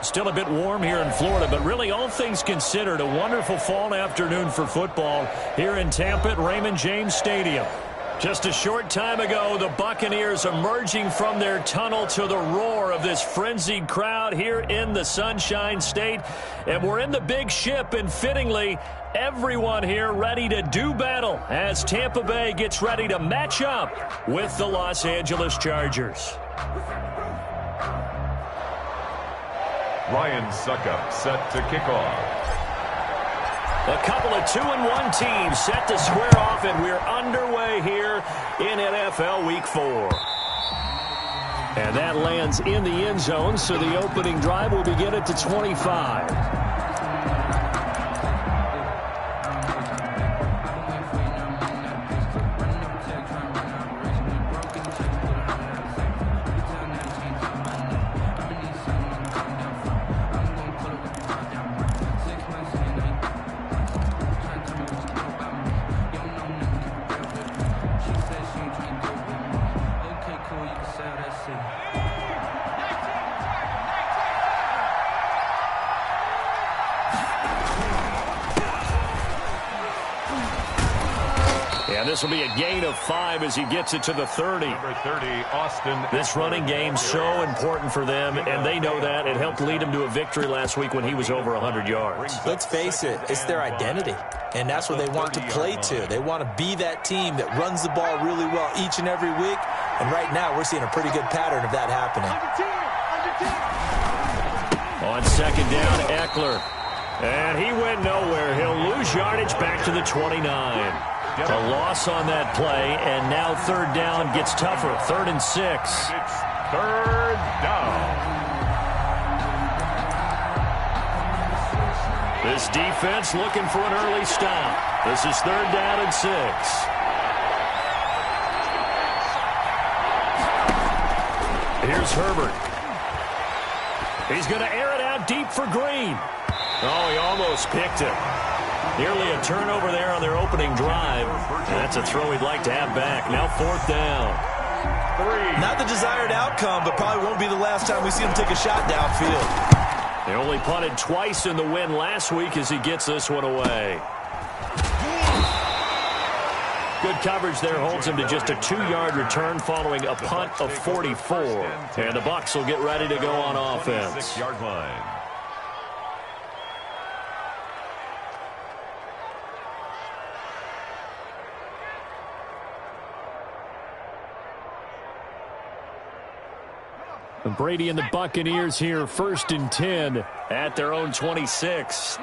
Still a bit warm here in Florida, but really all things considered, a wonderful fall afternoon for football here in Tampa at Raymond James Stadium. Just a short time ago, the Buccaneers emerging from their tunnel to the roar of this frenzied crowd here in the Sunshine State. And we're in the big ship, and fittingly, everyone here ready to do battle as Tampa Bay gets ready to match up with the Los Angeles Chargers. Ryan Suckup set to kick off. A couple of 2-1 teams set to square off, and we're underway here in NFL Week 4. And that lands in the end zone, so the opening drive will begin at the 25. This will be a gain of 5 as he gets it to the 30. Number 30, Austin. This running game so important for them, and they know that. It helped lead them to a victory last week when he was over 100 yards. Let's face it, it's their identity, and that's what they want to play to. They want to be that team that runs the ball really well each and every week, and right now we're seeing a pretty good pattern of that happening. On second down, Eckler. And he went nowhere. He'll lose yardage back to the 29. A loss on that play, and now third down gets tougher. 3rd and 6. It's third down. This defense looking for an early stop. This is 3rd down and 6. Here's Herbert. He's going to air it out deep for Green. Oh, he almost picked it. Nearly a turnover there on their opening drive. And that's a throw he'd like to have back. Now 4th down. Not the desired outcome, but probably won't be the last time we see him take a shot downfield. They only punted twice in the win last week as he gets this one away. Good coverage there holds him to just a 2-yard return following a punt of 44. And the Bucs will get ready to go on offense. 6-yard line. Brady and the Buccaneers here, 1st and 10 at their own 26. A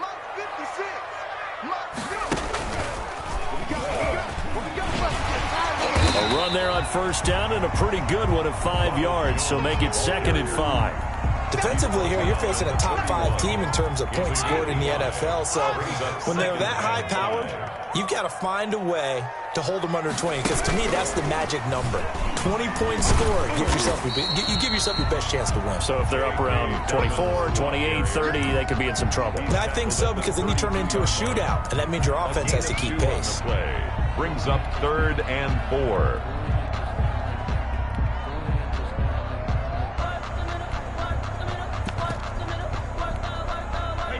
run there on 1st down and a pretty good one of 5 yards, so make it 2nd and 5. Defensively here, you're facing a top 5 team in terms of points scored in the NFL, so when they're that high-powered, you've got to find a way to hold them under 20, because to me, that's the magic number. 20 points scored, you give yourself your best chance to win. So if they're up around 24, 28, 30, they could be in some trouble. I think so, because then you turn it into a shootout, and that means your offense has to keep pace. Brings up 3rd and 4.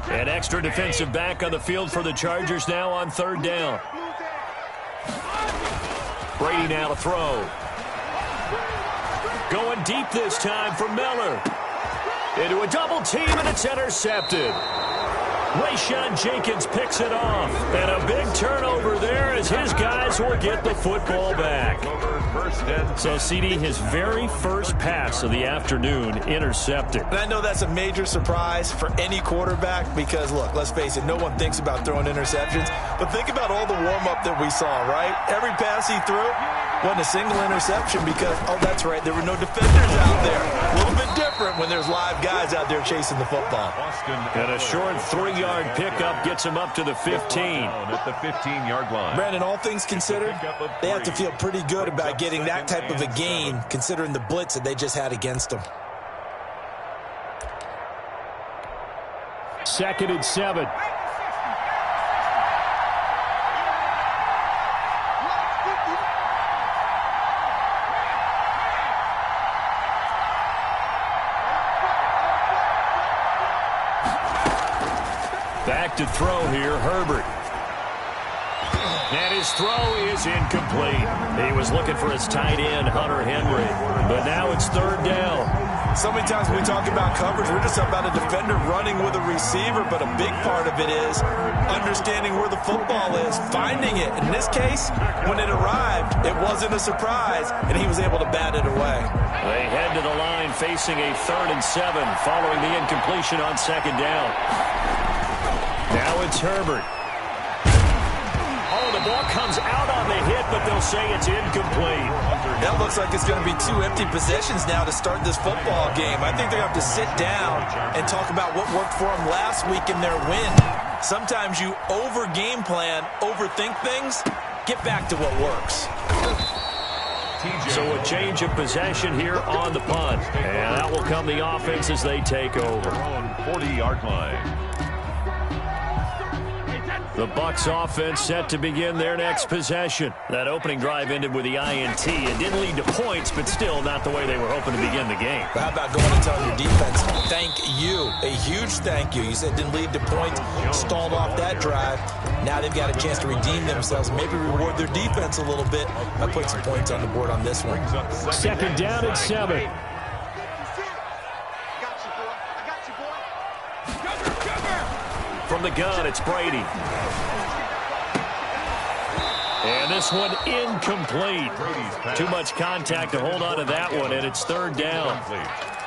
An extra defensive back on the field for the Chargers now on 3rd down. Brady now to throw. Going deep this time for Miller. Into a double team, and it's intercepted. Rayshon Jenkins picks it off. And a big turnover there as his guys will get the football back. So, CD, his very first pass of the afternoon intercepted. And I know that's a major surprise for any quarterback because, look, let's face it, no one thinks about throwing interceptions. But think about all the warm-up that we saw, right? Every pass he threw wasn't a single interception because, oh, that's right, there were no defenders out there. A little bit different when there's live guys out there chasing the football. And a short 3-yard pickup gets him up to the 15. At the 15-yard line. Brandon, all things considered, they have to feel pretty good about getting that type of a gain considering the blitz that they just had against them. 2nd and 7. back to throw here, Herbert. And his throw is incomplete. He was looking for his tight end, Hunter Henry. But now it's third down. So many times when we talk about coverage, we're just about a defender running with a receiver, but a big part of it is understanding where the football is, finding it. In this case, when it arrived, it wasn't a surprise, and he was able to bat it away. They head to the line facing a 3rd and 7 following the incompletion on second down. Now it's Herbert. Oh, the ball comes out on the hit, but they'll say it's incomplete. That looks like it's going to be 2 empty possessions now to start this football game. I think they're going to have to sit down and talk about what worked for them last week in their win. Sometimes you over-game plan, overthink things, get back to what works. So a change of possession here on the punt. And that will come the offense as they take over. 40-yard line. The Bucs offense set to begin their next possession. That opening drive ended with the INT. It didn't lead to points, but still not the way they were hoping to begin the game. But how about going and telling your defense, thank you, a huge thank you. You said it didn't lead to points, stalled off that drive. Now they've got a chance to redeem themselves, maybe reward their defense a little bit by putting some points on the board on this one. Second down and 7. From the gun, it's Brady. And this one incomplete. Too much contact to hold on to that one, and it's third down.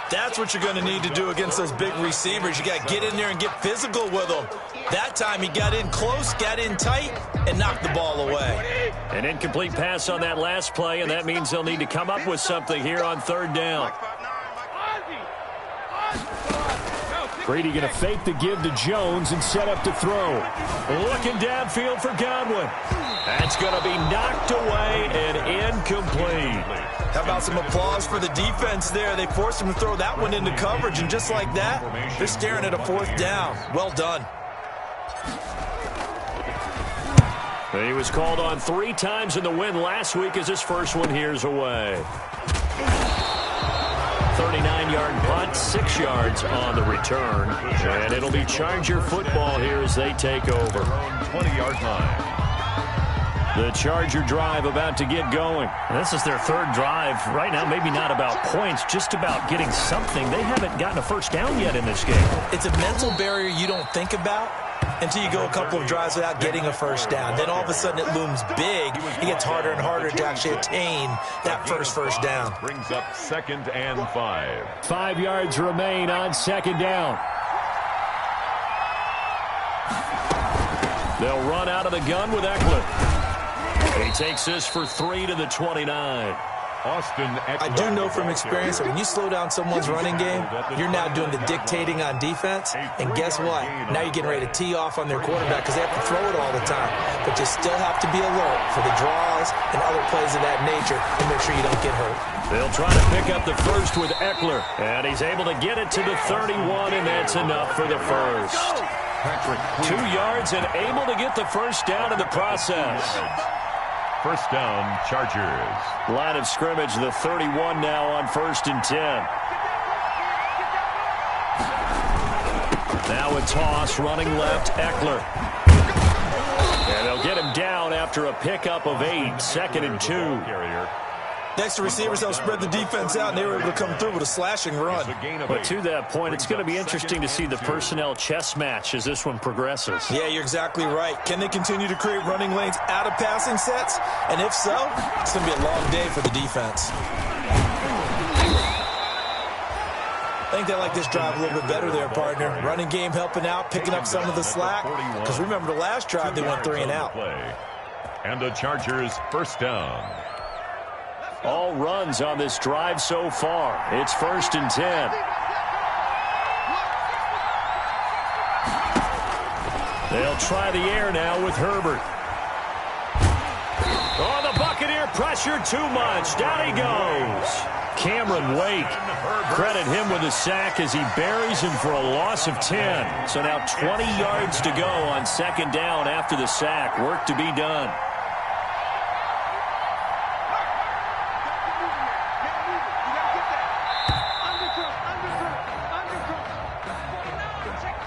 That's what you're going to need to do against those big receivers. You got to get in there and get physical with them. That time he got in close, got in tight, and knocked the ball away. An incomplete pass on that last play, and that means they'll need to come up with something here on third down. Brady going to fake the give to Jones and set up to throw. Looking downfield for Godwin. That's going to be knocked away and incomplete. How about some applause for the defense there? They forced him to throw that one into coverage, and just like that, they're staring at a 4th down. Well done. He was called on 3 times in the win last week as his first one here's away. 39-yard punt, 6 yards on the return. And it'll be Charger football here as they take over. 20-yard line. The Charger drive about to get going. This is their 3rd drive. Right now, maybe not about points, just about getting something. They haven't gotten a first down yet in this game. It's a mental barrier you don't think about until you go a couple of drives without getting a first down. Then all of a sudden it looms big. It gets harder and harder to actually attain that first down. Brings up 2nd and 5. 5 yards remain on second down. They'll run out of the gun with Eckler. He takes this for 3 to the 29. Austin Eckler. I do know from experience that when you slow down someone's running game, you're now doing the dictating on defense. And guess what? Now you're getting ready to tee off on their quarterback because they have to throw it all the time. But you still have to be alert for the draws and other plays of that nature and make sure you don't get hurt. They'll try to pick up the first with Eckler. And he's able to get it to the 31, and that's enough for the first. 2 yards and able to get the first down in the process. First down, Chargers. Line of scrimmage, the 31 now on 1st and 10. Now a toss, running left, Eckler. And they'll get him down after a pickup of 8, 2nd and 2. Next to receivers, they'll spread the defense out, and they were able to come through with a slashing run. But to that point, it's going to be interesting to see the personnel chess match as this one progresses. Yeah, you're exactly right. Can they continue to create running lanes out of passing sets? And if so, it's going to be a long day for the defense. I think they like this drive a little bit better there, partner. Running game helping out, picking up some of the slack. Because remember, the last drive they went 3 and out. And the Chargers first down. All runs on this drive so far. It's 1st and 10. They'll try the air now with Herbert. Oh, the Buccaneer pressure too much. Down he goes. Cameron Wake. Credit him with a sack as he buries him for a loss of 10. So now 20 yards to go on second down after the sack. Work to be done.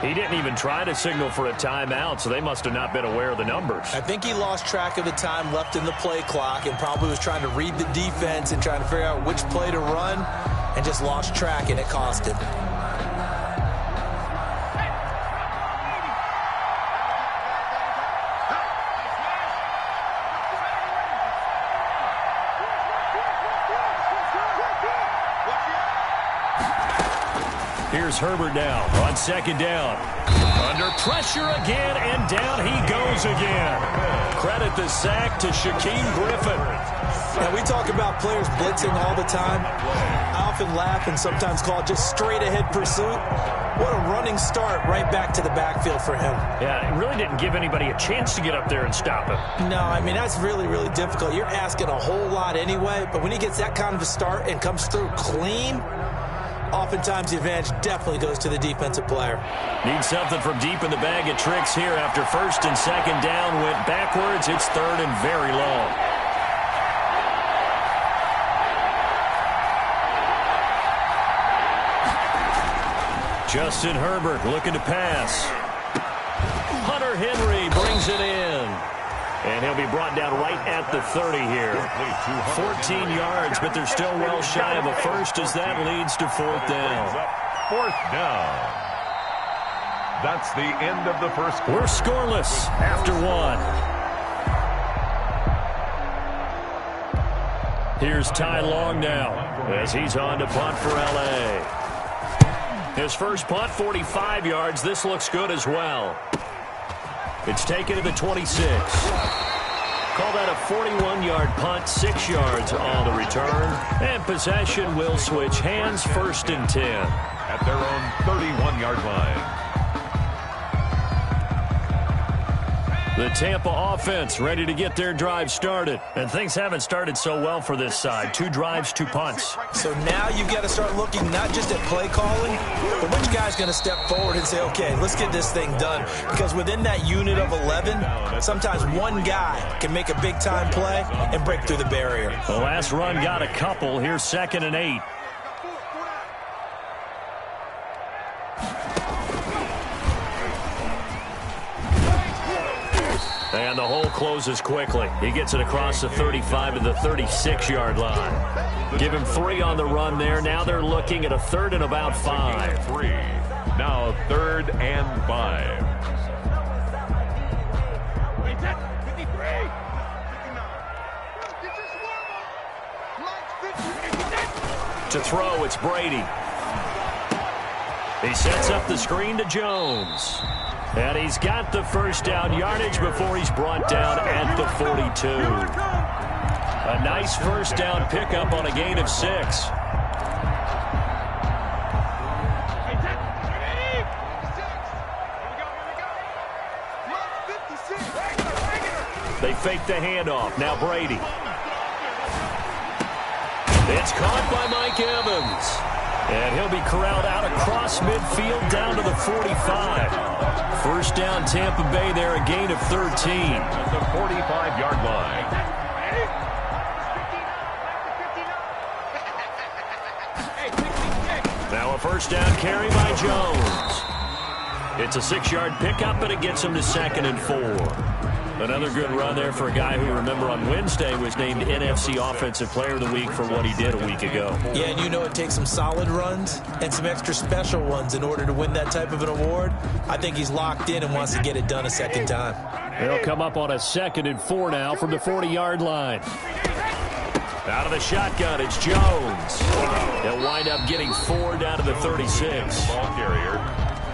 He didn't even try to signal for a timeout, so they must have not been aware of the numbers. I think he lost track of the time left in the play clock and probably was trying to read the defense and trying to figure out which play to run and just lost track, and it cost him. Here's Herbert now on second down. Under pressure again, and down he goes again. Credit the sack to Shaquem Griffin. Now, we talk about players blitzing all the time. I often laugh and sometimes call it just straight-ahead pursuit. What a running start right back to the backfield for him. Yeah, it really didn't give anybody a chance to get up there and stop him. No, I mean, that's really, really difficult. You're asking a whole lot anyway, but when he gets that kind of a start and comes through clean, oftentimes the advantage definitely goes to the defensive player. Need something from deep in the bag of tricks here after first and second down went backwards. It's third and very long. Justin Herbert looking to pass. Hunter Henry brings it in. And he'll be brought down right at the 30 here. 14 yards, but they're still well shy of a first as that leads to fourth down. Fourth down. That's the end of the first quarter. We're scoreless after one. Here's Ty Long now as he's on to punt for L.A. His first punt, 45 yards. This looks good as well. It's taken to the 26. Call that a 41-yard punt, 6 yards on the return. And possession will switch hands, first and 10. At their own 31-yard line. The Tampa offense ready to get their drive started. And things haven't started so well for this side. 2 drives, 2 punts. So now you've got to start looking not just at play calling, but which guy's going to step forward and say, okay, let's get this thing done. Because within that unit of 11, sometimes one guy can make a big-time play and break through the barrier. The last run got a couple. Here's 2nd and 8. And the hole closes quickly. He gets it across the 35 to the 36-yard line. Give him 3 on the run there. Now they're looking at a 3rd and about 5. 3. Now 3rd and 5. To throw, it's Brady. He sets up the screen to Jones. And he's got the first down yardage before he's brought down at the 42. A nice first down pickup on a gain of 6. They fake the handoff. Now Brady. It's caught by Mike Evans. And he'll be corralled out across midfield down to the 45. First down Tampa Bay there, a gain of 13. At the 45-yard line. Now a first down carry by Jones. It's a 6-yard pickup, and it gets him to 2nd and 4. Another good run there for a guy who, remember, on Wednesday was named NFC Offensive Player of the Week for what he did a week ago. Yeah, and you know it takes some solid runs and some extra special ones in order to win that type of an award. I think he's locked in and wants to get it done a second time. They'll come up on a 2nd and 4 now from the 40-yard line. Out of the shotgun, it's Jones. They'll wind up getting 4 down to the 36. Ball carrier.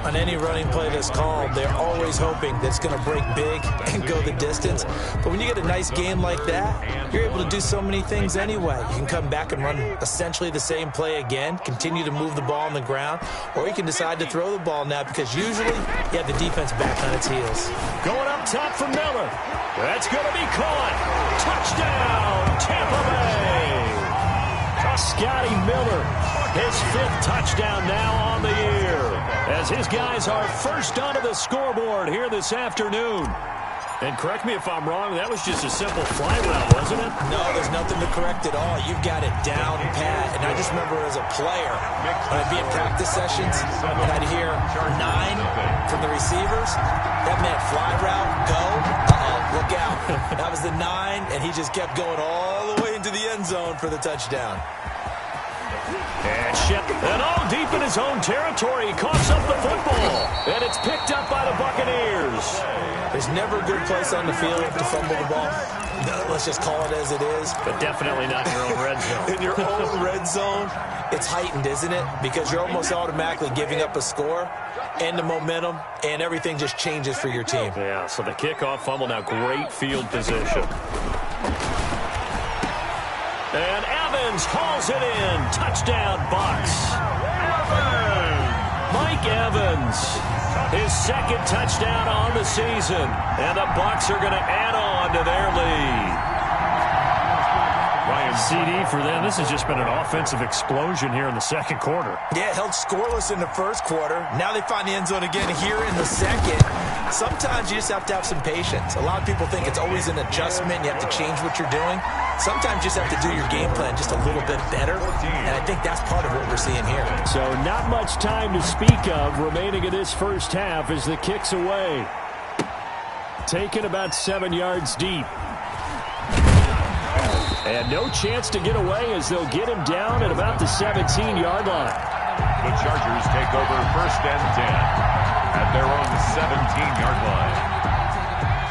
On any running play that's called, they're always hoping that it's going to break big and go the distance. But when you get a nice game like that, you're able to do so many things anyway. You can come back and run essentially the same play again, continue to move the ball on the ground, or you can decide to throw the ball now because usually you have the defense back on its heels. Going up top for Miller. That's going to be caught. Touchdown, Tampa Bay. Scotty Miller, his 5th touchdown now on the year, as his guys are first onto the scoreboard here this afternoon. And correct me if I'm wrong, that was just a simple fly route, wasn't it? No, there's nothing to correct at all. You've got it down pat. And I just remember as a player, when I'd be in practice sessions, and I'd hear 9 from the receivers, that meant fly route, go, look out. That was the 9, and he just kept going all the way into the end zone for the touchdown. And all deep in his own territory, he coughs up the football. And it's picked up by the Buccaneers. There's never a good place on the field to fumble the ball. No, let's just call it as it is. But definitely not in your own red zone. In your own red zone, it's heightened, isn't it? Because you're almost automatically giving up a score and the momentum, and everything just changes for your team. Yeah, so the kickoff fumble, now great field position. And Evans hauls it in. Touchdown, Bucs. Mike Evans, his second touchdown on the season. And the Bucs are going to add on to their lead. CD for them. This has just been an offensive explosion here in the second quarter. Yeah, held scoreless in the first quarter. Now they find the end zone again here in the second. Sometimes you just have to have some patience. A lot of people think it's always an adjustment. You have to change what you're doing. Sometimes you just have to do your game plan just a little bit better. And I think that's part of what we're seeing here. So not much time to speak of remaining in this first half as the kick's away. Taken about 7 yards deep. And no chance to get away as they'll get him down at about the 17-yard line. The Chargers take over 1st and 10 at their own 17-yard line.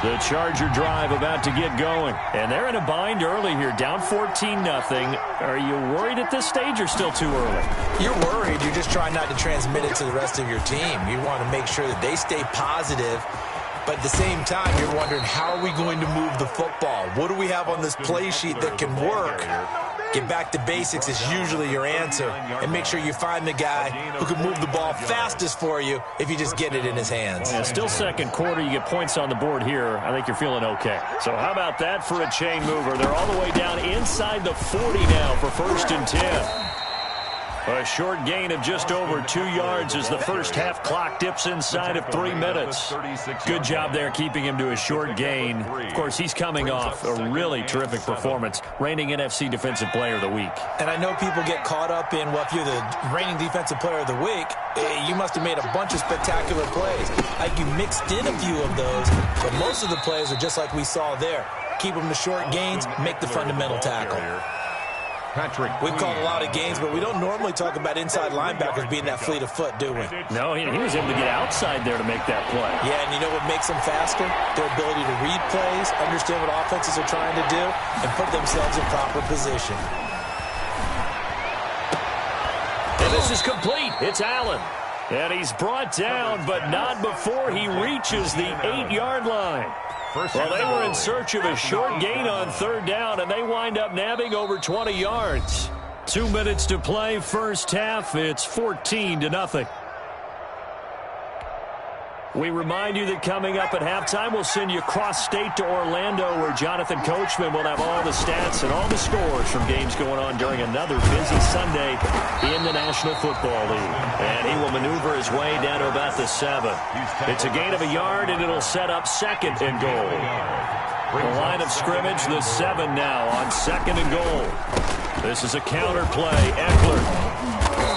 The Charger drive about to get going. And they're in a bind early here, down 14-0. Are you worried at this stage or still too early? You're worried. You're just trying not to transmit it to the rest of your team. You want to make sure that they stay positive. But at the same time, you're wondering, how are we going to move the football? What do we have on this play sheet that can work? Get back to basics is usually your answer. And make sure you find the guy who can move the ball fastest for you if you just get it in his hands. Yeah, still second quarter. You get points on the board here. I think you're feeling okay. So how about that for a chain mover? They're all the way down inside the 40 now for 1st and 10. A short gain of just over 2 yards as the first half clock dips inside of 3 minutes. Good job there keeping him to a short gain. Of course, he's coming off a really terrific performance, reigning NFC Defensive Player of the Week. And I know people get caught up in, well, if you're the reigning Defensive Player of the Week, you must have made a bunch of spectacular plays. Like you mixed in a few of those, but most of the plays are just like we saw there. Keep them to short gains, make the fundamental tackle. We've called a lot of games, but we don't normally talk about inside linebackers being that fleet of foot, do we? No, he was able to get outside there to make that play. Yeah, and you know what makes them faster? Their ability to read plays, understand what offenses are trying to do, and put themselves in proper position. And this is complete. It's Allen. And he's brought down, but not before he reaches the 8-yard line. Well, they were in search of a short gain on 3rd down, and they wind up nabbing over 20 yards. 2 minutes to play, first half. It's 14-0. We remind you that coming up at halftime, we'll send you cross-state to Orlando, where Jonathan Coachman will have all the stats and all the scores from games going on during another busy Sunday in the National Football League. And he will maneuver his way down to about the 7. It's a gain of a yard, and it'll set up 2nd and goal. The line of scrimmage, the 7 now on 2nd and goal. This is a counter play. Eckler.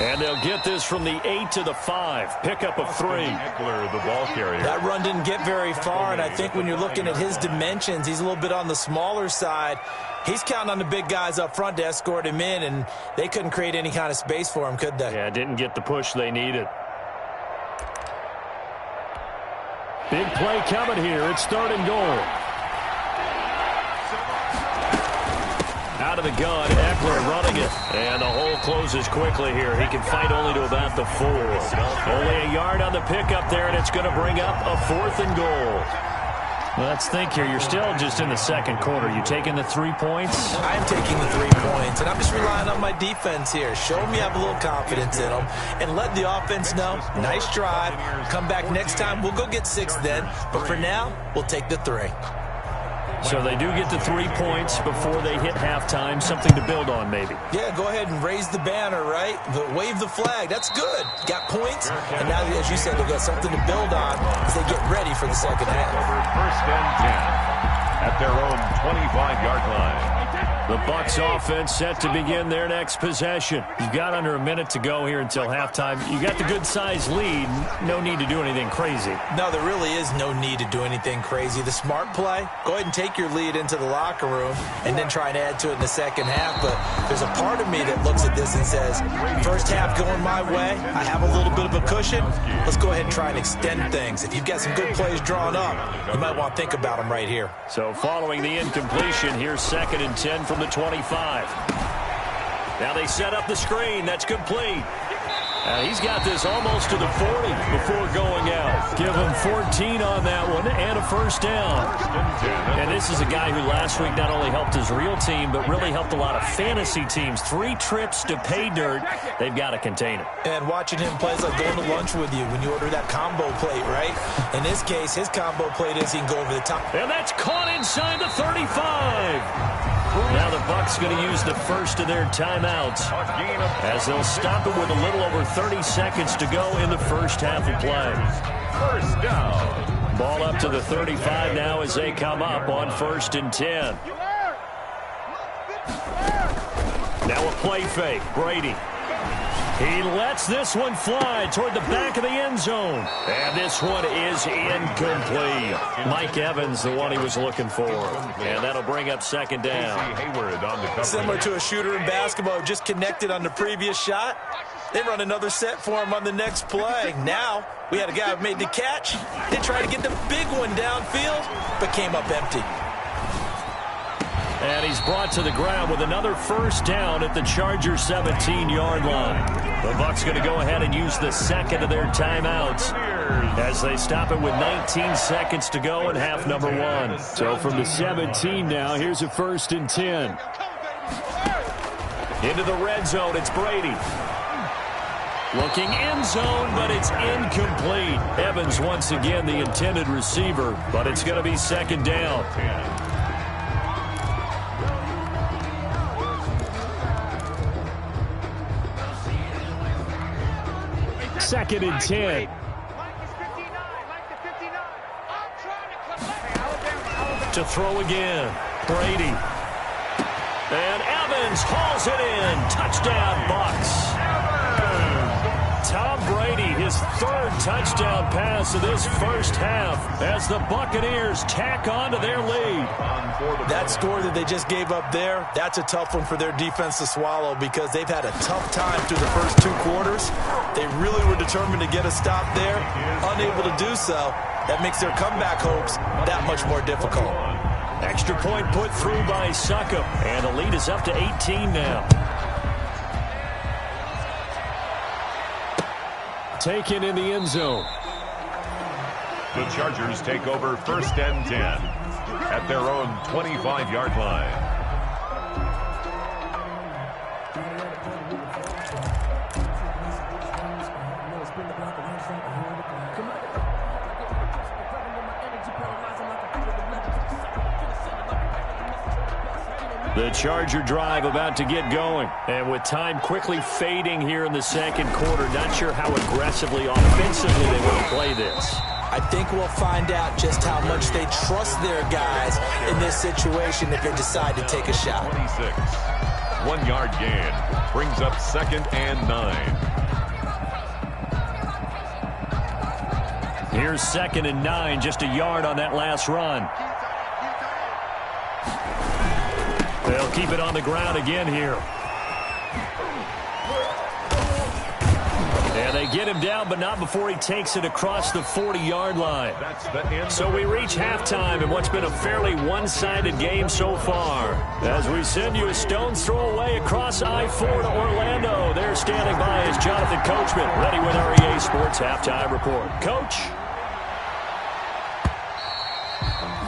And they'll get this from the 8 to the 5. Pickup of 3. Eckler, the ball carrier. That run didn't get very far, and I think when you're looking at his dimensions, he's a little bit on the smaller side. He's counting on the big guys up front to escort him in, and they couldn't create any kind of space for him, could they? Yeah, didn't get the push they needed. Big play coming here. It's 3rd and goal. Out of the gun, Eckler running it. And the hole closes quickly here. He can fight only to about the 4. Only a yard on the pickup there, and it's going to bring up a 4th and goal. Well, let's think here. You're still just in the second quarter. You taking the 3 points? I'm taking the 3 points, and I'm just relying on my defense here. Show them you have a little confidence in them, and let the offense know, nice drive. Come back next time. We'll go get 6 then. But for now, we'll take the 3. So they do get to 3 points before they hit halftime. Something to build on, maybe. Yeah, go ahead and raise the banner, right? But wave the flag. That's good. Got points. And now, as you said, they've got something to build on as they get ready for the second half. First and 10 at their own 25-yard line. The Bucs offense set to begin their next possession. You've got under a minute to go here until halftime. You got the good-sized lead. No need to do anything crazy. No, there really is no need to do anything crazy. The smart play, go ahead and take your lead into the locker room and then try and add to it in the second half. But there's a part of me that looks at this and says, first half going my way, I have a little bit of a cushion. Let's go ahead and try and extend things. If you've got some good plays drawn up, you might want to think about them right here. So following the incompletion, here's 2nd and 10 from the 25. Now they set up the screen. That's complete. He's got this almost to the 40 before going out. Give him 14 on that one and a first down. And this is a guy who last week not only helped his real team, but really helped a lot of fantasy teams. 3 trips to pay dirt. They've got to contain it. And watching him play is like going to lunch with you when you order that combo plate, right? In this case, his combo plate is he can go over the top. And that's caught inside the 35. Now the Bucs going to use the first of their timeouts as they'll stop it with a little over 30 seconds to go in the first half of play. First down. Ball up to the 35 now as they come up on 1st and 10. Now a play fake. Brady. He lets this one fly toward the back of the end zone. And this one is incomplete. Mike Evans, the one he was looking for. And that'll bring up 2nd down. Similar to a shooter in basketball, just connected on the previous shot. They run another set for him on the next play. Now, we had a guy who made the catch. They tried to get the big one downfield, but came up empty. And he's brought to the ground with another first down at the Chargers' 17-yard line. The Bucs going to go ahead and use the second of their timeouts as they stop it with 19 seconds to go in half number 1. So from the 17 now, here's a 1st and 10. Into the red zone, it's Brady. Looking end zone, but it's incomplete. Evans once again the intended receiver, but it's going to be 2nd down. 2nd and 10. To throw again. Brady. And Evans hauls it in. Touchdown, Bucs. Tom Brady, his 3rd touchdown pass of this first half as the Buccaneers tack on to their lead. That score that they just gave up there, that's a tough one for their defense to swallow because they've had a tough time through the first 2 quarters. They really were determined to get a stop there, unable to do so. That makes their comeback hopes that much more difficult. Extra point put through by Succop, and the lead is up to 18 now. Taken in the end zone. The Chargers take over 1st and 10 at their own 25-yard line. The Charger drive about to get going. And with time quickly fading here in the 2nd quarter, not sure how aggressively, offensively they want to play this. I think we'll find out just how much they trust their guys in this situation if they decide to take a shot. 26. 1-yard gain. Brings up 2nd and 9. Here's 2nd and 9, just a yard on that last run. They'll keep it on the ground again here. And they get him down, but not before he takes it across the 40-yard line. So we reach halftime in what's been a fairly one-sided game so far. As we send you a stone's throw away across I-4 to Orlando. There standing by is Jonathan Coachman, ready with our EA Sports Halftime Report. Coach?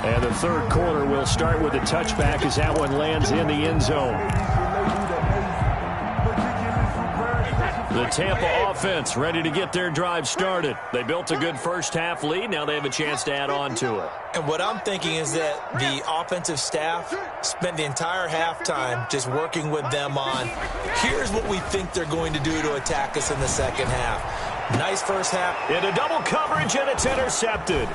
And the 3rd quarter will start with a touchback as that one lands in the end zone. The Tampa offense ready to get their drive started. They built a good first-half lead. Now they have a chance to add on to it. And what I'm thinking is that the offensive staff spent the entire halftime just working with them on, here's what we think they're going to do to attack us in the second half. Nice first half. Into double coverage, and it's intercepted.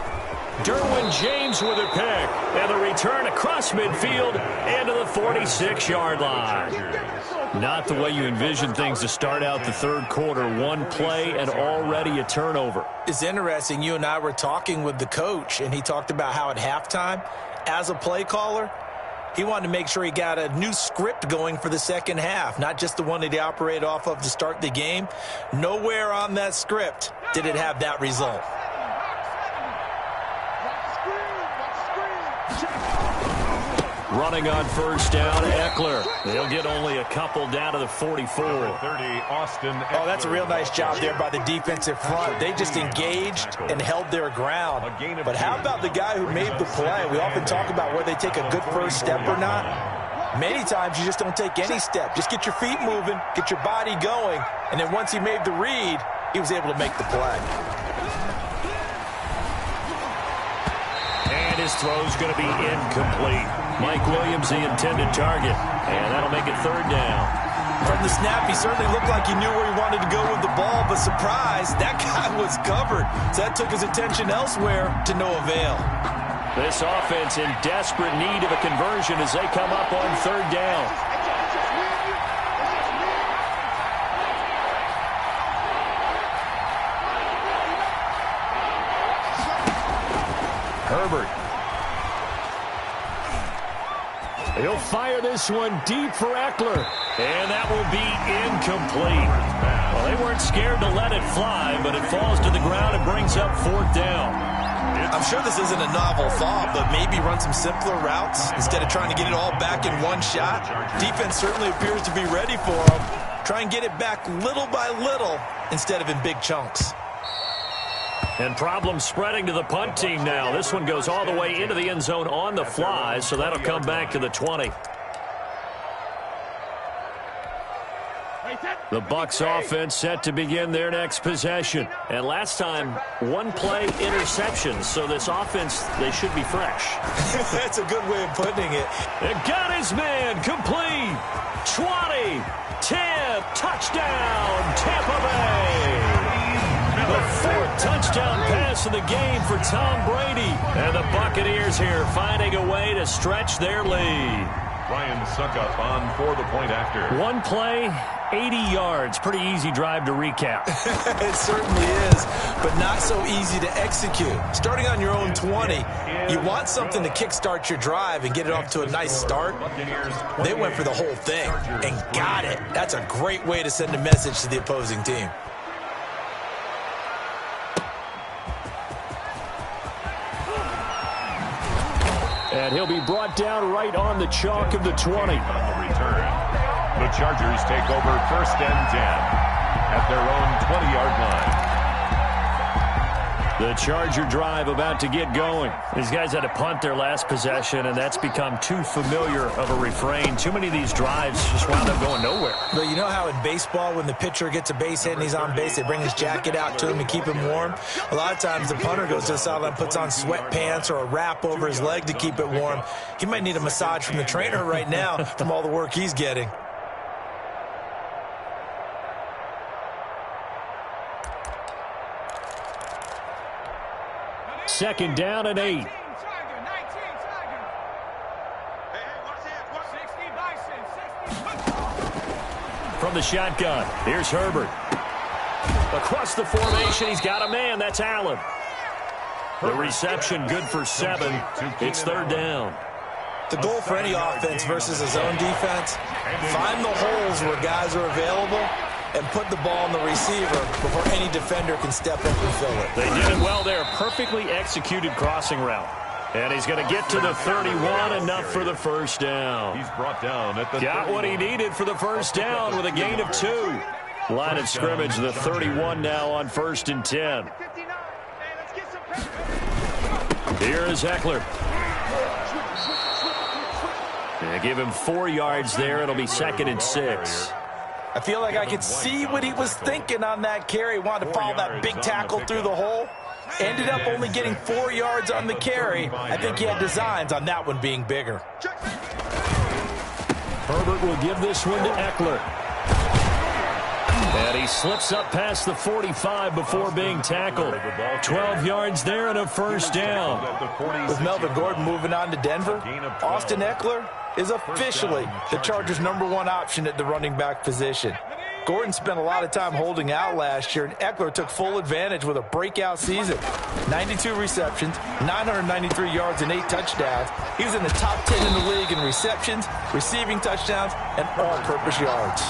Derwin James with a pick, and the return across midfield and to the 46-yard line. Not the way you envision things to start out the third quarter. One play and already a turnover. It's interesting. You and I were talking with the coach, and he talked about how at halftime, as a play caller, he wanted to make sure he got a new script going for the second half, not just the one that he operated off of to start the game. Nowhere on that script did it have that result. Running on first down, Eckler. They'll get only a couple down to the 44. 30, Austin Eckler. Oh, that's a real nice job there by the defensive front. They just engaged and held their ground. But how about the guy who made the play? We often talk about whether they take a good first step or not. Many times you just don't take any step. Just get your feet moving, get your body going, and then once he made the read, he was able to make the play. And his throw's going to be incomplete. Mike Williams, the intended target, and that'll make it third down. From the snap, he certainly looked like he knew where he wanted to go with the ball, but surprise, that guy was covered. So that took his attention elsewhere to no avail. This offense in desperate need of a conversion as they come up on third down. Herbert. He'll fire this one deep for Eckler. And that will be incomplete. Well, they weren't scared to let it fly, but it falls to the ground and brings up fourth down. I'm sure this isn't a novel thought, but maybe run some simpler routes instead of trying to get it all back in one shot. Defense certainly appears to be ready for them. Try and get it back little by little instead of in big chunks. And problems spreading to the punt team now. This one goes all the way into the end zone on the fly, so that'll come back to the 20. The Bucs offense set to begin their next possession. And last time, one play interception. So this offense, they should be fresh. That's a good way of putting it. They got his man complete. 20, 10, touchdown, Tampa Bay. The fourth touchdown pass of the game for Tom Brady. And the Buccaneers here finding a way to stretch their lead. Ryan Suckup on for the point after. One play, 80 yards. Pretty easy drive to recap. It certainly is, but not so easy to execute. Starting on your own 20, you want something to kickstart your drive and get it off to a nice start. They went for the whole thing and got it. That's a great way to send a message to the opposing team. And he'll be brought down right on the chalk of the 20. On the return, the Chargers take over first and 10 at their own 20-yard line. The Charger drive about to get going. These guys had to punt their last possession, and that's become too familiar of a refrain. Too many of these drives just wound up going nowhere. But you know how in baseball, when the pitcher gets a base hit and he's on base, they bring his jacket out to him to keep him warm? A lot of times the punter goes to the sideline, puts on sweatpants or a wrap over his leg to keep it warm. He might need a massage from the trainer right now from all the work he's getting. Second down and 8. From the shotgun, here's Herbert. Across the formation, he's got a man. That's Allen. The reception good for 7. It's third down. The goal for any offense versus a zone defense, find the holes where guys are available and put the ball on the receiver before any defender can step up and fill it. They did it well there. Perfectly executed crossing route. And he's going to get to the 31, enough for the first down. He's brought down at the Got what he needed for the first down with a gain of 2. Line of scrimmage, the 31 now on first and 10. Here is Eckler. They give him 4 yards there. It'll be second and 6. I feel like I could see what he was thinking on that carry. Wanted to follow that big tackle through the hole. Ended up only getting 4 yards on the carry. I think he had designs on that one being bigger. Herbert will give this one to Eckler. And he slips up past the 45 before being tackled. 12 yards there and a first down. With Melvin Gordon moving on to Denver, Austin Eckler is officially the Chargers' #1 option at the running back position. Gordon spent a lot of time holding out last year, and Eckler took full advantage with a breakout season. 92 receptions, 993 yards, and 8 touchdowns. He was in the top 10 in the league in receptions, receiving touchdowns, and all-purpose yards.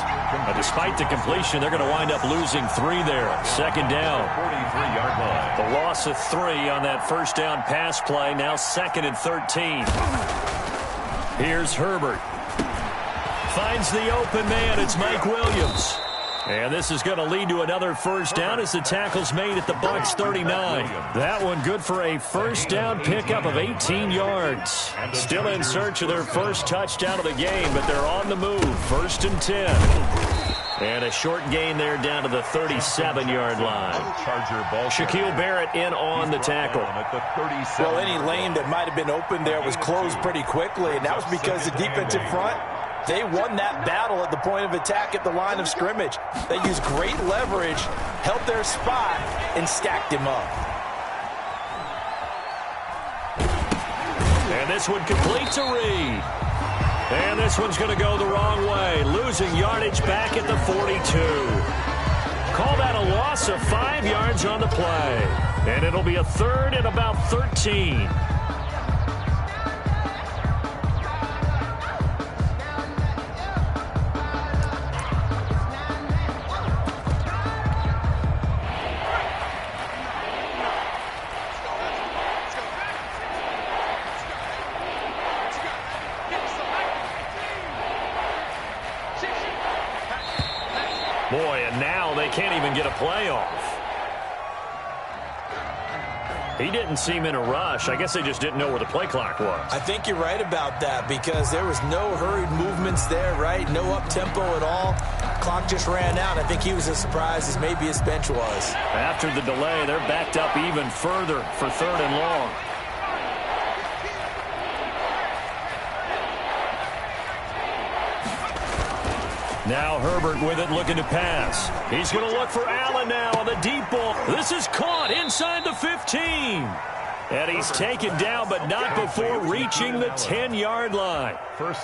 Despite the completion, they're going to wind up losing 3 there. Second down. 43-yard line. The loss of 3 on that first down pass play. Now 2nd and 13. Here's Herbert. Finds the open man. It's Mike Williams. And this is going to lead to another first down as the tackle's made at the Bucs 39. That one good for a first down pickup of 18 yards. Still in search of their first touchdown of the game, but they're on the move. 1st and 10. And a short gain there down to the 37-yard line. Shaquille Barrett in on the tackle. Well, any lane that might have been open there was closed pretty quickly, and that was because the defensive front, they won that battle at the point of attack at the line of scrimmage. They used great leverage, held their spot, and stacked him up. And this one complete to Reed. And this one's going to go the wrong way, losing yardage back at the 42. Call that a loss of 5 yards on the play. And it'll be a 3rd and about 13. Boy, and now they can't even get a play off. He didn't seem in a rush. I guess they just didn't know where the play clock was. I think you're right about that because there was no hurried movements there, right? No up-tempo at all. Clock just ran out. I think he was as surprised as maybe his bench was. After the delay, they're backed up even further for 3rd and long. Now Herbert with it, looking to pass. He's going to look for Allen now on the deep ball. This is caught inside the 15. And he's taken down, but not before reaching the 10-yard line.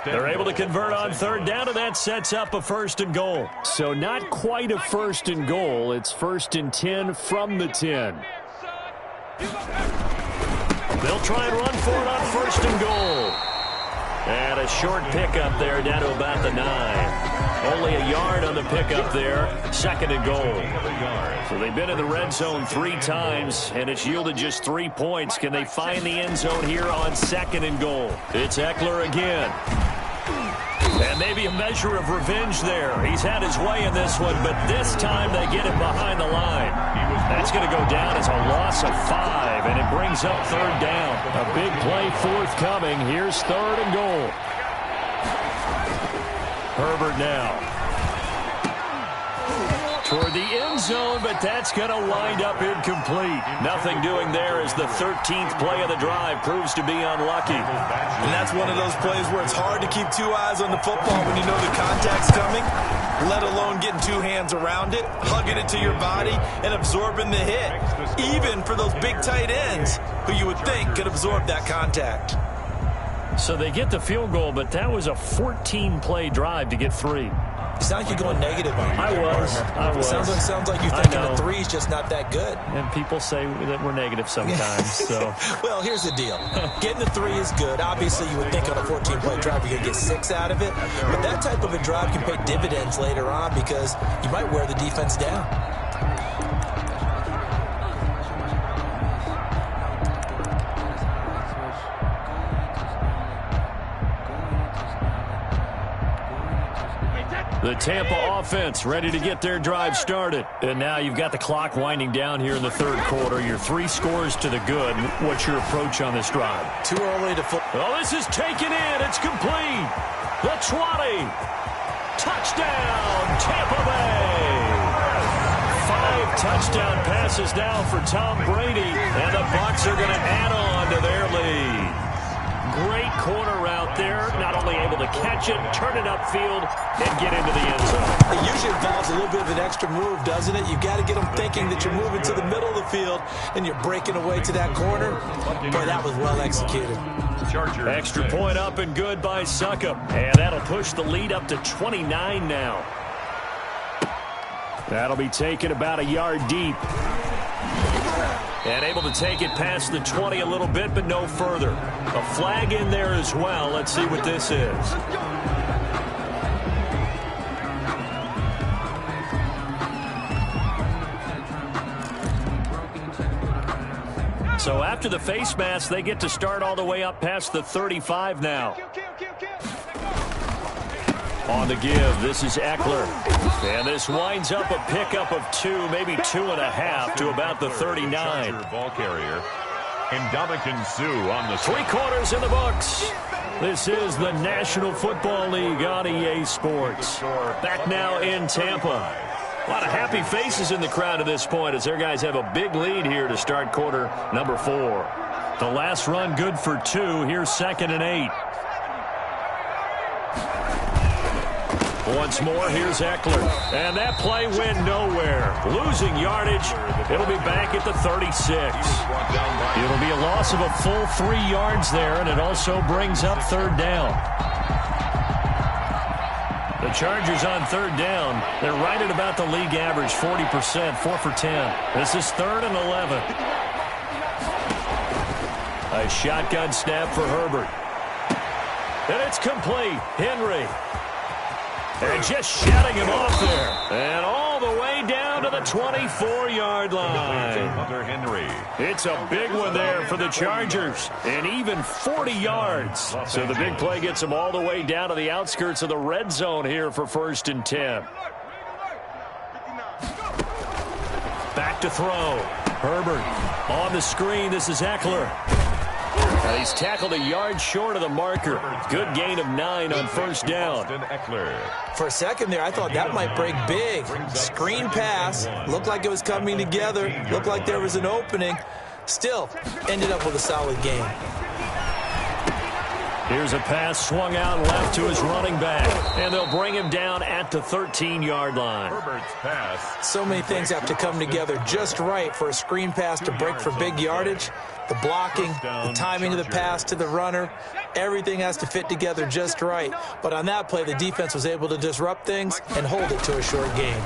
They're able to convert on 3rd down, and that sets up a 1st and goal. So not quite a 1st and goal. It's 1st and 10 from the 10. They'll try and run for it on 1st and goal. And a short pickup there down to about the 9. Only a yard on the pickup there. 2nd and goal. So they've been in the red zone 3 times, and it's yielded just 3 points. Can they find the end zone here on 2nd and goal? It's Eckler again. And maybe a measure of revenge there. He's had his way in this one, but this time they get him behind the line. That's going to go down as a loss of 5, and it brings up 3rd down. A big play forthcoming. Here's 3rd and goal. Herbert now. Toward the end zone, but that's going to wind up incomplete. Nothing doing there as the 13th play of the drive proves to be unlucky. And that's one of those plays where it's hard to keep 2 eyes on the football when you know the contact's coming, let alone getting 2 hands around it, hugging it to your body, and absorbing the hit. Even for those big tight ends who you would think could absorb that contact. So they get the field goal, but that was a 14-play drive to get 3. You sound like you're going negative on it. I was. Sounds like you're thinking the 3 is just not that good. And people say that we're negative sometimes. So, well, here's the deal. Getting the 3 is good. Obviously, you would think on a 14-play drive you're going to get 6 out of it. But that type of a drive can pay dividends later on because you might wear the defense down. The Tampa offense ready to get their drive started. And now you've got the clock winding down here in the 3rd quarter. Your 3 scores to the good. What's your approach on this drive? Too early to flip. Oh, this is taken in. It's complete. The 20. Touchdown, Tampa touchdown passes now for Tom Brady, and the Bucs are going to add on to their lead. Great corner route there, not only able to catch it, turn it upfield, and get into the end zone. It usually involves a little bit of an extra move, doesn't it? You've got to get them thinking that you're moving to the middle of the field and you're breaking away to that corner. Boy, that was well executed. Extra point up and good by Succop. And that'll push the lead up to 29 now. That'll be taken about a yard deep. And able to take it past the 20 a little bit, but no further. A flag in there as well. Let's see what this is. So after the face mask, they get to start all the way up past the 35 now. On the give, this is Eckler. And this winds up a pickup of 2, maybe 2.5 to about the 39. Ball carrier. And Ndamukong Suh on the 3/4 in the books. This is the National Football League on EA Sports. Back now in Tampa. A lot of happy faces in the crowd at this point as their guys have a big lead here to start quarter number 4. The last run good for 2. Here's 2nd and 8. Once more, here's Eckler. And that play went nowhere. Losing yardage. It'll be back at the 36. It'll be a loss of a full 3 yards there, and it also brings up 3rd down. The Chargers on 3rd down. They're right at about the league average, 40%, 4 for 10. This is 3rd and 11. A shotgun snap for Herbert. And it's complete. Henry. And just shutting him off there. And all the way down to the 24-yard line. Henry. It's a big one there for the Chargers. And even 40 yards. So the big play gets them all the way down to the outskirts of the red zone here for 1st and 10. Back to throw. Herbert on the screen. This is Eckler. And he's tackled a yard short of the marker. Good gain of 9 on 1st down. For a second there, I thought that might break big. Screen pass. Looked like it was coming together. Looked like there was an opening. Still, ended up with a solid game. Here's a pass swung out left to his running back. And they'll bring him down at the 13-yard line. Herbert's pass. So many things have to come together just right for a screen pass to break for big yardage. The blocking, the timing of the pass to the runner, everything has to fit together just right. But on that play, the defense was able to disrupt things and hold it to a short game.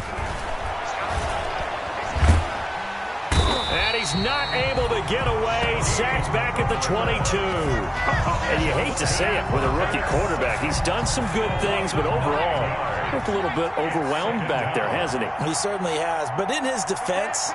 And he's not able to get away. Sacked back at the 22. And you hate to say it with a rookie quarterback. He's done some good things, but overall, looked a little bit overwhelmed back there, hasn't he? He certainly has. But in his defense,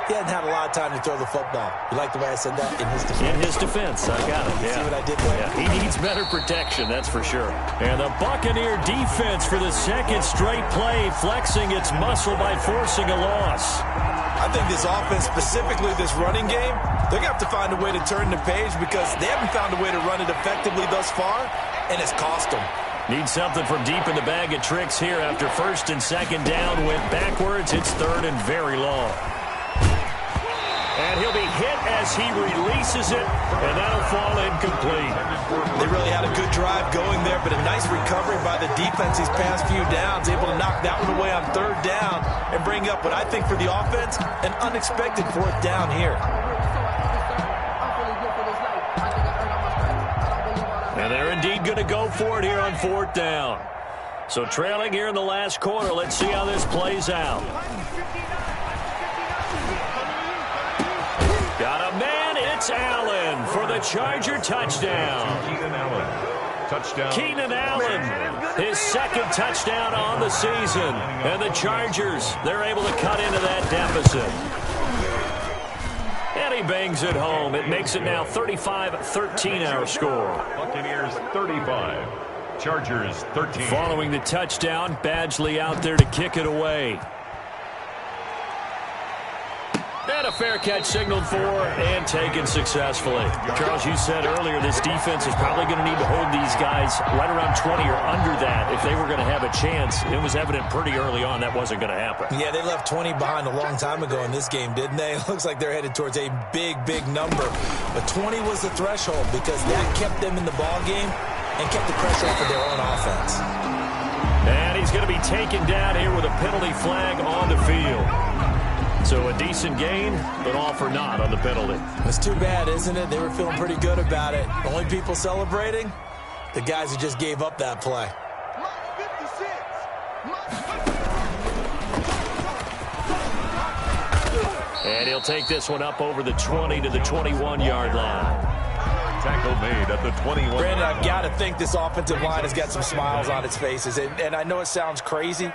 he hadn't had a lot of time to throw the football. You like the way I said that? In his defense. In his defense, I got it. Yeah. See what I did there? Yeah, he needs better protection, that's for sure. And the Buccaneer defense for the 2nd straight play, flexing its muscle by forcing a loss. I think this offense, specifically this running game, they're going to have to find a way to turn the page because they haven't found a way to run it effectively thus far, and it's cost them. Need something from deep in the bag of tricks here after 1st and 2nd down. Went backwards. It's 3rd and very long. And he'll be hit as he releases it, and that'll fall incomplete. They really had a good drive going there, but a nice recovery by the defense these past few downs, able to knock that one away on 3rd down and bring up what I think for the offense, an unexpected 4th down here. And they're indeed going to go for it here on 4th down. So trailing here in the last quarter, let's see how this plays out. Got a man, it's Allen for the Charger touchdown. Keenan Allen, his 2nd touchdown on the season. And the Chargers, they're able to cut into that deficit. And he bangs it home. It makes it now 35-13 our score. Buccaneers 35, Chargers 13. Following the touchdown, Badgley out there to kick it away. And a fair catch signaled for and taken successfully. Charles, you said earlier this defense is probably going to need to hold these guys right around 20 or under that if they were going to have a chance. It was evident pretty early on that wasn't going to happen. Yeah, they left 20 behind a long time ago in this game, didn't they? It looks like they're headed towards a big, big number. But 20 was the threshold because that kept them in the ball game and kept the pressure off of their own offense. And he's going to be taken down here with a penalty flag on the field. So a decent gain, but all for naught on the penalty. It's too bad, isn't it? They were feeling pretty good about it. Only people celebrating, the guys who just gave up that play. And he'll take this one up over the 20 to the 21-yard line. Tackle made at the 21. Brandon, I've got to think this offensive line has got some smiles on its faces. And I know it sounds crazy,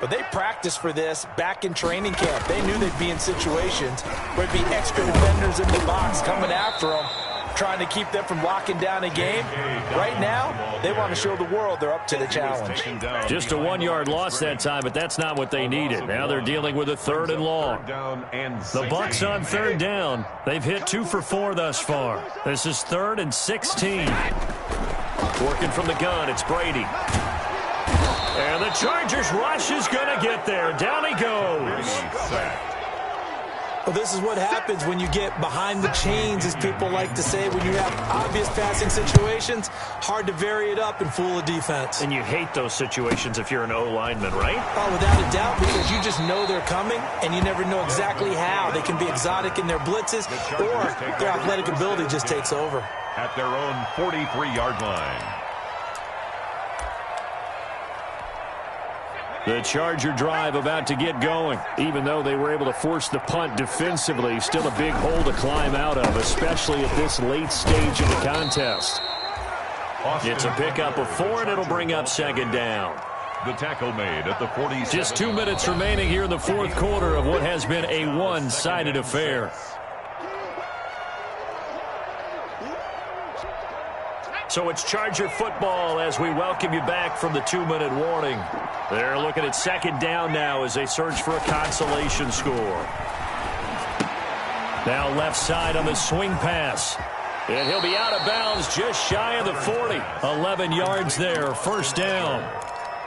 but they practiced for this back in training camp. They knew they'd be in situations where it'd be extra defenders in the box coming after them, trying to keep them from locking down a game. Right now, they want to show the world they're up to the challenge. Just a 1-yard loss that time, but that's not what they needed. Now they're dealing with a 3rd and long. The Bucs on 3rd down. They've hit 2 for 4 thus far. This is 3rd and 16. Working from the gun, it's Brady. And the Chargers rush is going to get there. Down he goes. Well, this is what happens when you get behind the chains, as people like to say. When you have obvious passing situations, hard to vary it up and fool a defense. And you hate those situations if you're an O-lineman, right? Oh, without a doubt, because you just know they're coming, and you never know exactly how. They can be exotic in their blitzes, or their athletic ability just takes over. At their own 43-yard line. The Charger drive about to get going. Even though they were able to force the punt defensively, still a big hole to climb out of, especially at this late stage of the contest. It's a pickup of 4, and it'll bring up 2nd down. The tackle made at the 47. Just 2 minutes remaining here in the 4th quarter of what has been a one-sided affair. So it's Charger football as we welcome you back from the 2-minute warning. They're looking at 2nd down now as they search for a consolation score. Now left side on the swing pass. And he'll be out of bounds just shy of the 40. 11 yards there, 1st down.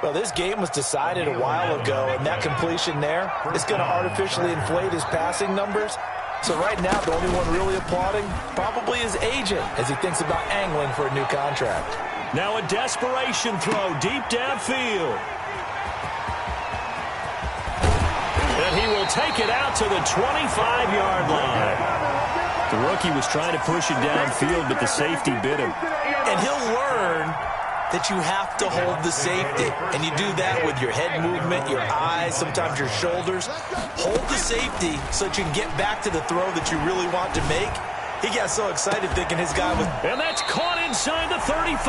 Well, this game was decided a while ago, and that completion there is going to artificially inflate his passing numbers. So right now, the only one really applauding probably his agent as he thinks about angling for a new contract. Now a desperation throw deep downfield. And he will take it out to the 25-yard line. The rookie was trying to push it downfield, but the safety bit him. And he'll learn that you have to hold the safety. And you do that with your head movement, your eyes, sometimes your shoulders. Hold the safety so that you can get back to the throw that you really want to make. He got so excited thinking his guy was... And that's caught inside the 35.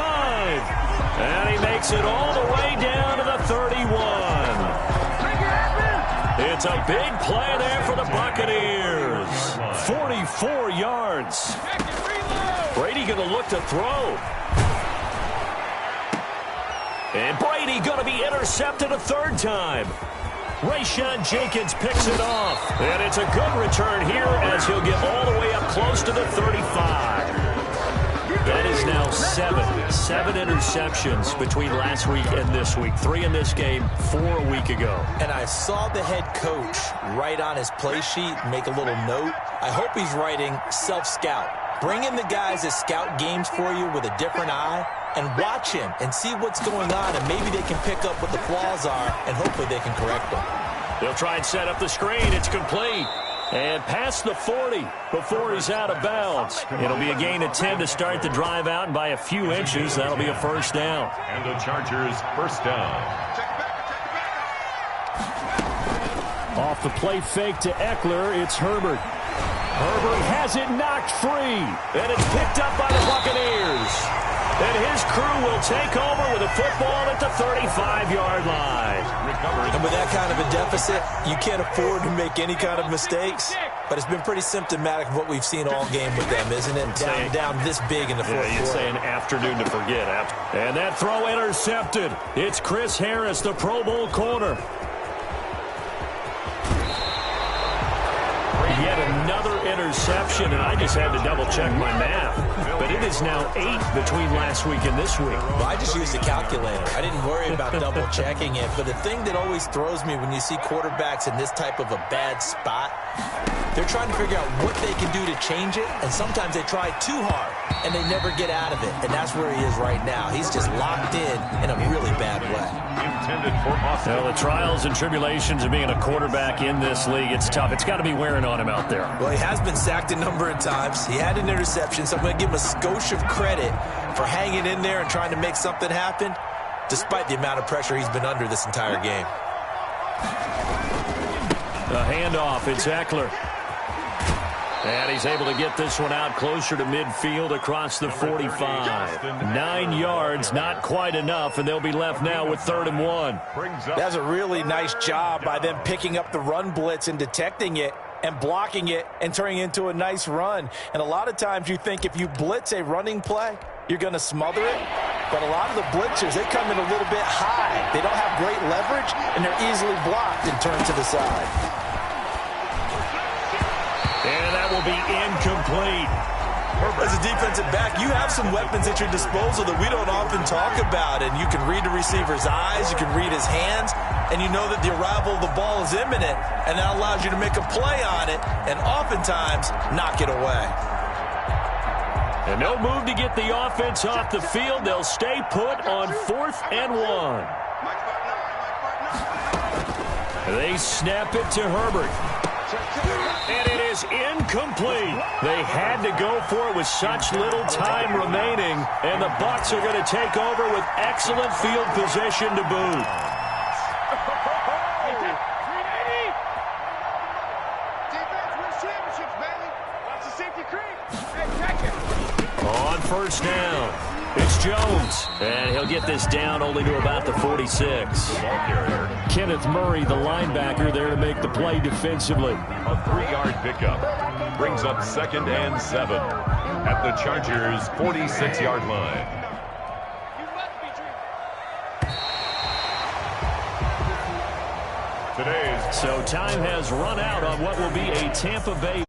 And he makes it all the way down to the 31. It's a big play there for the Buccaneers. 44 yards. Brady going to look to throw. And Brady going to be intercepted a 3rd time. Rayshon Jenkins picks it off. And it's a good return here as he'll get all the way up close to the 35. That is now 7 interceptions between last week and this week. 3 in this game, 4 a week ago. And I saw the head coach write on his play sheet, make a little note. I hope he's writing self-scout. Bring in the guys that scout games for you with a different eye and watch him and see what's going on, and maybe they can pick up what the flaws are, and hopefully they can correct them. They'll try and set up the screen. It's complete. And past the 40 before he's out of bounds. It'll be a gain of 10 to start the drive out, and by a few inches, that'll be a 1st down. And the Chargers 1st down. Off the play fake to Eckler, it's Herbert. Herbert has it knocked free, and it's picked up by the Buccaneers. And his crew will take over with a football at the 35-yard line. And with that kind of a deficit, you can't afford to make any kind of mistakes. But it's been pretty symptomatic of what we've seen all game with them, isn't it? Down this big in the 4th quarter. You'd say an afternoon to forget. And that throw intercepted. It's Chris Harris, the Pro Bowl corner. Yet interception, and I just had to double-check my math. But it is now 8 between last week and this week. Well, I just used a calculator. I didn't worry about double-checking it. But the thing that always throws me when you see quarterbacks in this type of a bad spot, they're trying to figure out what they can do to change it, and sometimes they try too hard, and they never get out of it. And that's where he is right now. He's just locked in a really bad way. Intended for Austin. Well, the trials and tribulations of being a quarterback in this league, it's tough. It's got to be wearing on him out there. Well, he has been sacked a number of times. He had an interception, so I'm going to give him a skosh of credit for hanging in there and trying to make something happen, despite the amount of pressure he's been under this entire game. The handoff, it's Eckler. And he's able to get this one out closer to midfield across the 45. 9 yards, not quite enough, and they'll be left now with 3rd and 1. That's a really nice job by them picking up the run blitz and detecting it and blocking it and turning it into a nice run. And a lot of times you think if you blitz a running play, you're going to smother it. But a lot of the blitzers, they come in a little bit high. They don't have great leverage, and they're easily blocked and turned to the side. And that will be incomplete. As a defensive back, you have some weapons at your disposal that we don't often talk about. And you can read the receiver's eyes, you can read his hands, and you know that the arrival of the ball is imminent. And that allows you to make a play on it and oftentimes knock it away. And no move to get the offense off the field. They'll stay put on 4th and 1. They snap it to Herbert. And it is incomplete. They had to go for it with such little time remaining. And the Bucs are going to take over with excellent field position to boot. On 1st down, it's Jones. And he'll get this down only to about the 46. Kenneth Murray, the linebacker, there to make the play defensively. A 3-yard pickup brings up 2nd and 7 at the Chargers' 46-yard line. So time has run out on what will be a Tampa Bay